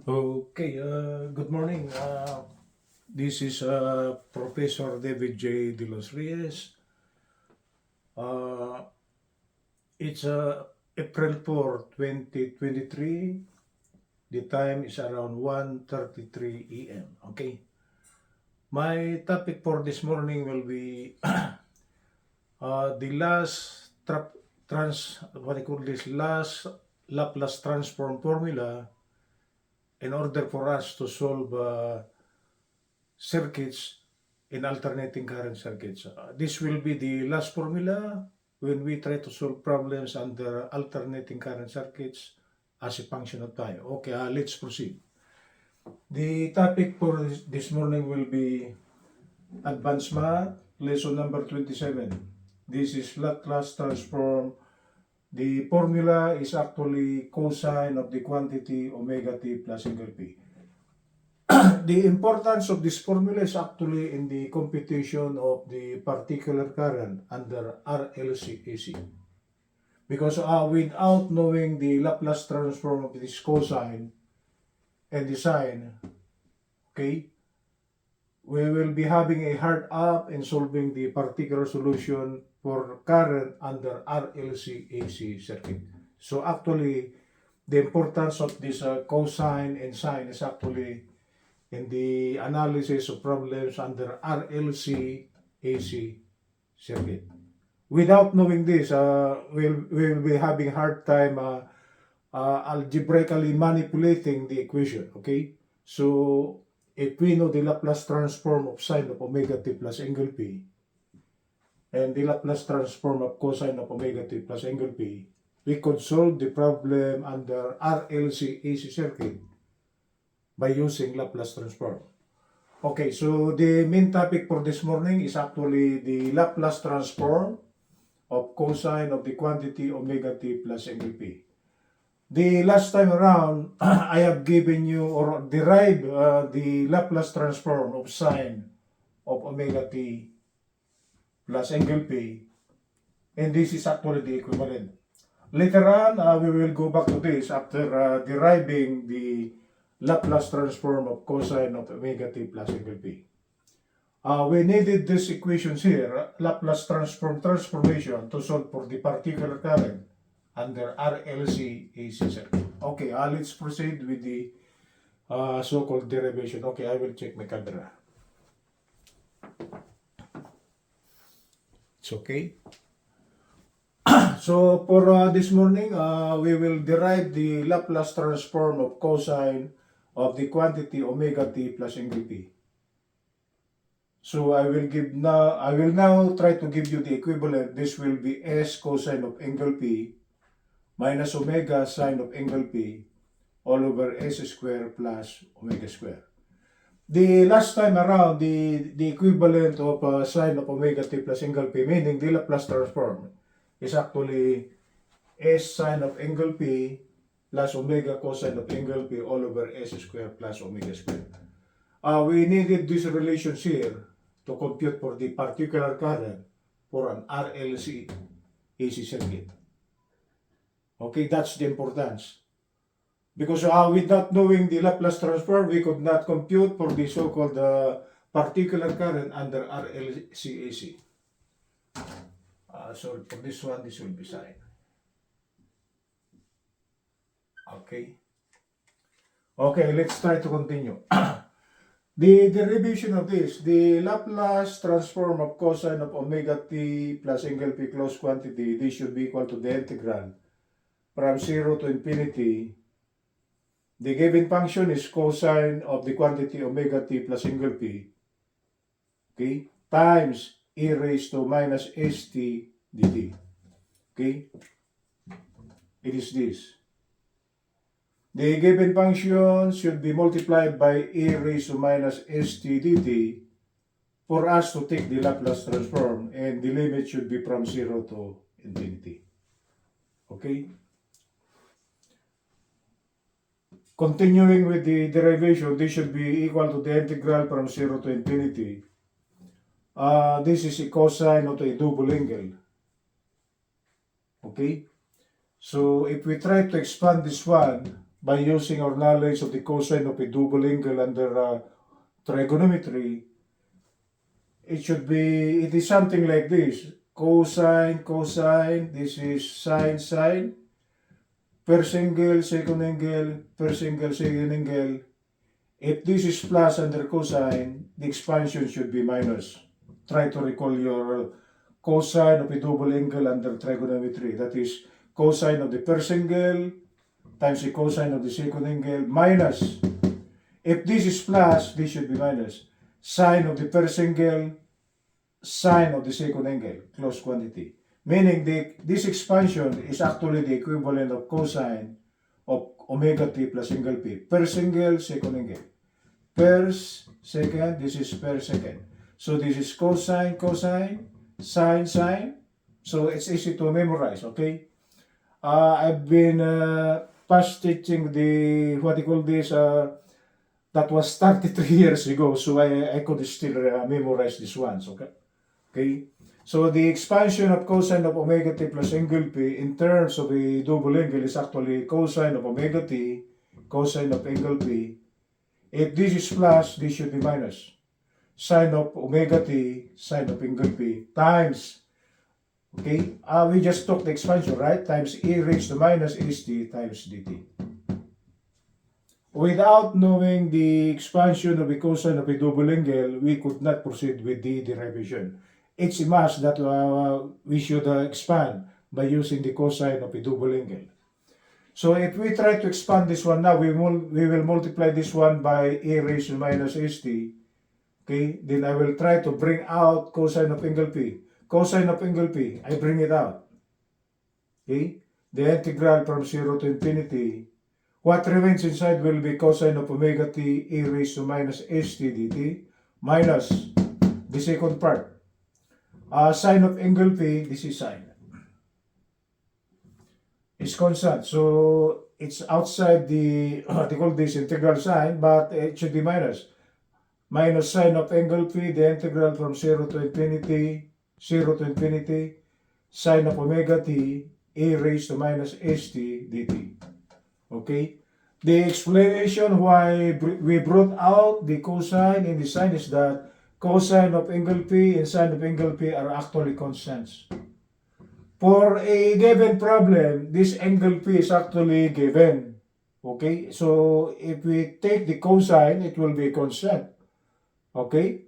Okay, good morning. This is Professor David J. De Los Reyes. Uh, it's April 4, 2023. The time is around 1:33 a.m. Okay. My topic for this morning will be the last what I call this last Laplace transform formula in order for us to solve circuits in alternating current circuits. This will be the last formula when we try to solve problems under alternating current circuits as a function of time. Okay, let's proceed. The topic for this morning will be Advanced Math, lesson number 27. This is Laplace transform. The formula is actually cosine of the quantity omega t plus angle p. The importance of this formula is actually in the computation of the particular current under RLC AC. Because without knowing the Laplace transform of this cosine and the sine, okay, we will be having a hard up in solving the particular solution for current under RLC AC circuit. So actually, the importance of this cosine and sine is actually in the analysis of problems under RLC AC circuit. Without knowing this, we'll be having hard time algebraically manipulating the equation, okay? So, if we know the Laplace transform of sine of omega t plus angle p, and the Laplace transform of cosine of omega t plus angle p, we could solve the problem under RLC AC circuit by using Laplace transform. Okay, so the main topic for this morning is actually the Laplace transform of cosine of the quantity omega t plus angle p. The last time around, I have given you or derived the Laplace transform of sine of omega t plus angle p, and this is actually the equivalent. Later on, we will go back to this after deriving the Laplace transform of cosine of omega t plus angle p. We needed these equations here, Laplace transformation, to solve for the particular current under RLC AC circuit. Okay, let's proceed with the so-called derivation. Okay, I will check my camera. It's okay. So for this morning, we will derive the Laplace transform of cosine of the quantity omega t plus angle p. So I will now try to give you the equivalent. This will be S cosine of angle p minus omega sine of angle p all over S square plus omega square. The last time around, the equivalent of sine of omega t plus angle p, meaning the Laplace transform, is actually S sine of angle p plus omega cosine of angle p all over S square plus omega square. We needed these relations here to compute for the particular current for an RLC AC circuit. Okay, that's the importance. Because without knowing the Laplace transform, we could not compute for the so-called particular current under RLC AC. So for this one, this will be sine. Okay. Okay, let's try to continue. The derivation of this, the Laplace transform of cosine of omega t plus angle p closed quantity, this should be equal to the integral from 0 to infinity. The given function is cosine of the quantity omega t plus angle p, okay, times e raised to minus st dt. Okay, it is this. The given function should be multiplied by e raised to minus st dt for us to take the Laplace transform, and the limit should be from 0 to infinity. Okay? Continuing with the derivation, this should be equal to the integral from 0 to infinity. This is a cosine of a double angle. Okay? So if we try to expand this one, by using our knowledge of the cosine of a double angle under trigonometry, it is something like this. Cosine, cosine, this is sine, sine, first angle, second angle, first angle, second angle. If this is plus under cosine, the expansion should be minus. Try to recall your cosine of a double angle under trigonometry. That is cosine of the first angle times the cosine of the second angle minus. If this is plus, this should be minus. Sine of the first angle, sine of the second angle, close quantity. Meaning this expansion is actually the equivalent of cosine of omega t plus angle p. First angle, second angle. First, second, this is per second. So this is cosine, cosine, sine, sine. So it's easy to memorize, okay? I've been past teaching the, what you call this, that was 33 years ago, so I could still memorize these ones, okay? Okay, so the expansion of cosine of omega t plus angle p in terms of a double angle is actually cosine of omega t, cosine of angle p. If this is plus, this should be minus. Sine of omega t, sine of angle p, times, okay, we just took the expansion, right? Times e raised to minus st times dt. Without knowing the expansion of a cosine of a double angle, we could not proceed with the derivation. It's a must that we should expand by using the cosine of a double angle. So if we try to expand this one now, we will multiply this one by e raised to minus st. Okay, then I will try to bring out cosine of angle p. Cosine of angle p, I bring it out. Okay, the integral from 0 to infinity. What remains inside will be cosine of omega t e raised to minus st dt minus the second part. Sine of angle p, this is sine. It's constant, so it's outside the, they call this integral sign, but it should be minus. Minus sine of angle p, the integral from 0 to infinity, sine of omega t, e raised to minus st dt. Okay? The explanation why we brought out the cosine and the sine is that cosine of angle p and sine of angle p are actually constants. For a given problem, this angle p is actually given. Okay? So if we take the cosine, it will be constant. Okay?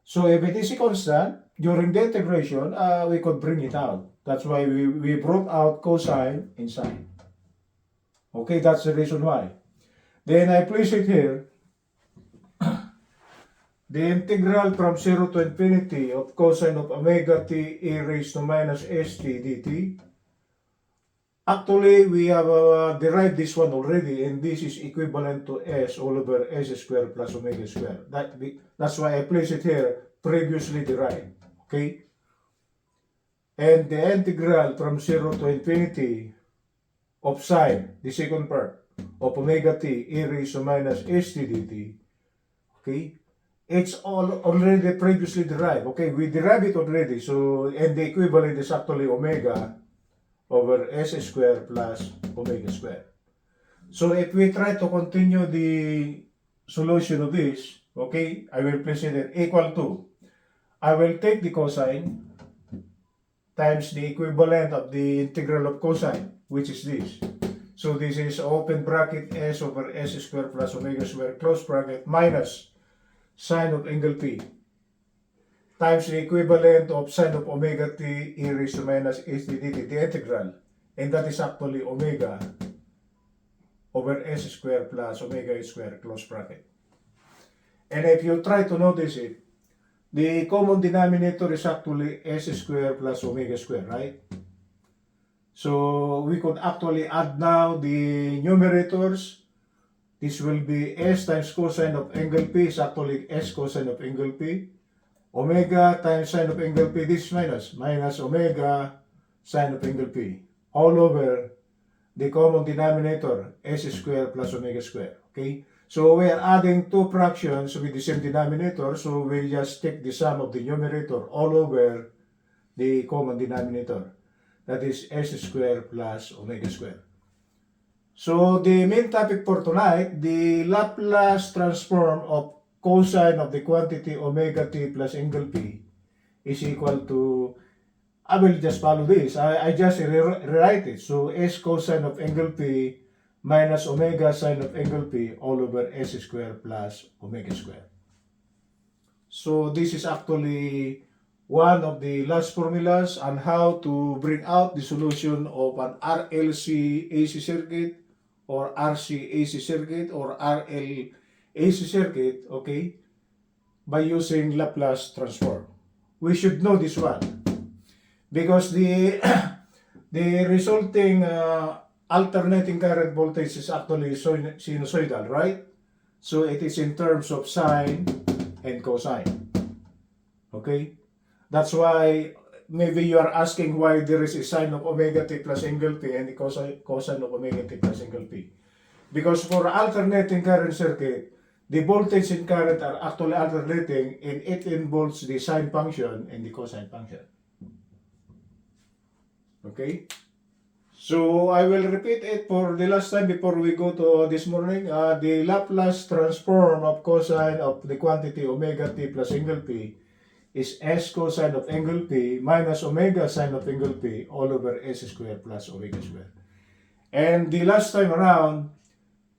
So if it is a constant, during the integration, we could bring it out. That's why we brought out cosine and sine. Okay, that's the reason why. Then I place it here. The integral from 0 to infinity of cosine of omega t e raised to minus st dt. Actually, we have derived this one already, and this is equivalent to s all over s squared plus omega squared. That's why I place it here, previously derived. Okay? And the integral from 0 to infinity of sine, the second part, of omega t e raised to minus st dt. Okay? It's all already previously derived. Okay, we derived it already. So, and the equivalent is actually omega over s squared plus omega squared. So, if we try to continue the solution of this, okay, I will place it equal to, I will take the cosine times the equivalent of the integral of cosine, which is this. So, this is open bracket s over s squared plus omega squared close bracket minus sine of angle p times the equivalent of sine of omega t e raised to minus st dt, the integral, and that is actually omega over s squared plus omega squared close bracket. And if you try to notice it, the common denominator is actually s squared plus omega squared, right? So we could actually add now the numerators. This will be s times cosine of angle p is actually s cosine of angle p. Omega times sine of angle p, this is minus omega sine of angle p. All over the common denominator, s squared plus omega squared. Okay? So we are adding two fractions with the same denominator, so we'll just take the sum of the numerator all over the common denominator. That is s squared plus omega squared. So the main topic for tonight, the Laplace transform of cosine of the quantity omega t plus angle p is equal to, I will just follow this. I just rewrite it. So s cosine of angle p minus omega sine of angle p all over s square plus omega square. So this is actually one of the last formulas on how to bring out the solution of an RLC AC circuit or RC AC circuit or RL AC circuit, okay, by using Laplace transform. We should know this one because the the resulting alternating current voltage is actually sinusoidal, right? So it is in terms of sine and cosine. Okay? That's why maybe you are asking why there is a sine of omega t plus angle p and the cosine of omega t plus angle p. Because for alternating current circuit, the voltage and current are actually alternating and it involves the sine function and the cosine function. Okay? So I will repeat it for the last time before we go to this morning. The Laplace transform of cosine of the quantity omega t plus angle p is s cosine of angle p minus omega sine of angle p all over s square plus omega square. And the last time around,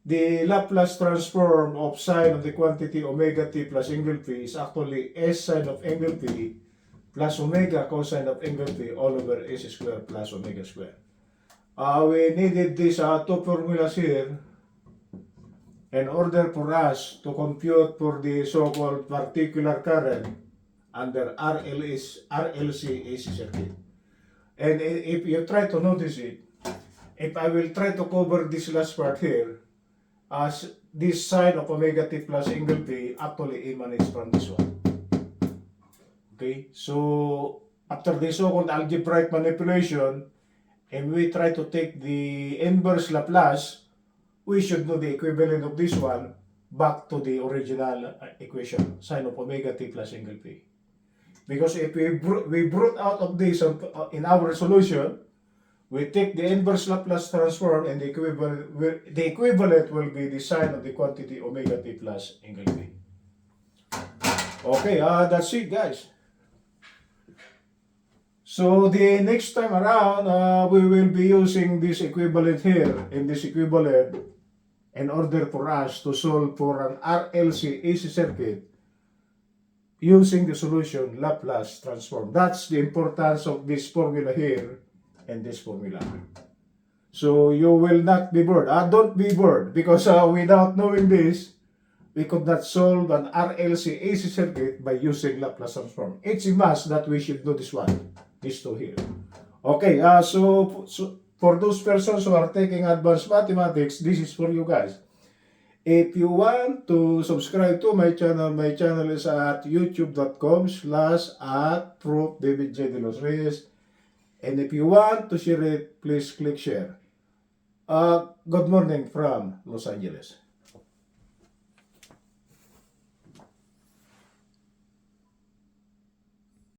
the Laplace transform of sine of the quantity omega t plus angle p is actually s sine of angle p plus omega cosine of angle p all over s square plus omega square. We needed these two formulas here in order for us to compute for the so-called particular current under RLC AC circuit. And if you try to notice it, if I will try to cover this last part here, as this sine of omega t plus angle p actually emanates from this one. Okay, so after the so-called algebraic manipulation, and we try to take the inverse Laplace, we should know the equivalent of this one back to the original equation, sine of omega t plus angle p. Because if we brought out of this in our solution, we take the inverse Laplace transform and the equivalent will be the sine of the quantity omega t plus angle p. Okay, that's it, guys. So the next time around, we will be using this equivalent here and this equivalent in order for us to solve for an RLC AC circuit using the solution Laplace transform. That's the importance of this formula here and this formula. So you will not be bored. Don't be bored because without knowing this, we could not solve an RLC AC circuit by using Laplace transform. It's a must that we should do this one. These two here. Okay, so for those persons who are taking advanced mathematics, this is for you guys. If you want to subscribe to my channel is at youtube.com/@proofdavidj.reyes. And if you want to share it, please click share. Good morning from Los Angeles.